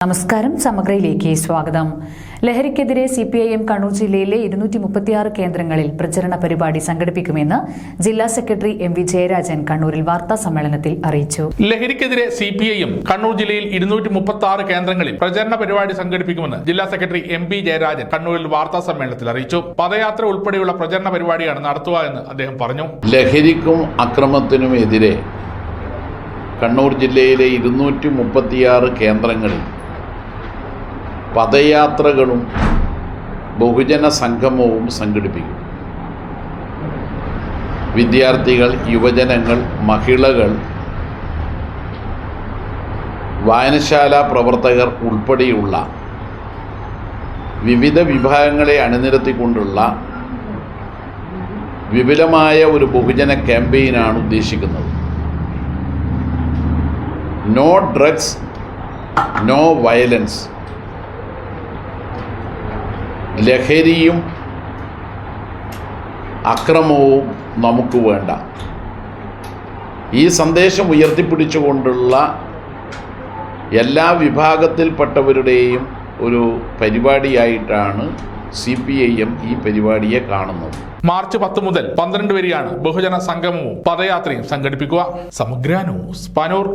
നമസ്കാരം. സമഗ്രയിലേക്ക് സ്വാഗതം. ലഹരിക്കെതിരെ സിപിഐഎം കണ്ണൂർ ജില്ലയിലെ 236 കേന്ദ്രങ്ങളിൽ പ്രചരണ പരിപാടി സംഘടിപ്പിക്കുമെന്ന് ജില്ലാ സെക്രട്ടറി എം.വി. ജയരാജൻ കണ്ണൂരിൽ വാർത്താ സമ്മേളനത്തിൽ അറിയിച്ചു. ലഹരിക്കെതിരെ സിപിഐഎം കണ്ണൂർ ജില്ലയിൽ 236 കേന്ദ്രങ്ങളിൽ പ്രചരണ പരിപാടി സംഘടിപ്പിക്കുമെന്ന് ജില്ലാ സെക്രട്ടറി എം.വി. ജയരാജൻ കണ്ണൂരിൽ വാർത്താ സമ്മേളനത്തിൽ അറിയിച്ചു. പദയാത്ര ഉൾപ്പെടെയുള്ള പ്രചരണ പരിപാടിയാണ് നടത്തുക എന്ന് അദ്ദേഹം പറഞ്ഞു. ലഹരിക്കും അക്രമത്തിനുമെതിരെ കണ്ണൂർ ജില്ലയിലെ 236 കേന്ദ്രങ്ങളിൽ പദയാത്രകളും ബഹുജന സംഗമവും സംഘടിപ്പിക്കും. വിദ്യാർത്ഥികൾ, യുവജനങ്ങൾ, മഹിളകൾ, വായനശാല പ്രവർത്തകർ ഉൾപ്പെടെയുള്ള വിവിധ വിഭാഗങ്ങളെ അണിനിരത്തിക്കൊണ്ടുള്ള വിപുലമായ ഒരു ബഹുജന ക്യാമ്പയിനാണ് ഉദ്ദേശിക്കുന്നത്. No drugs, no violence. ലഹരിയും അക്രമവും നമുക്ക് വേണ്ട. ഈ സന്ദേശം ഉയർത്തിപ്പിടിച്ചുകൊണ്ടുള്ള എല്ലാ വിഭാഗത്തിൽപ്പെട്ടവരുടെയും ഒരു പരിപാടിയായിട്ടാണ് സിപിഐഎം ഈ പരിപാടിയെ കാണുന്നത്. മാർച്ച് 10 മുതൽ 12 വരെയാണ് ബഹുജന സംഗമവും പദയാത്രയും സംഘടിപ്പിക്കുക. സമഗ്ര ന്യൂസ്, പാനൂർ.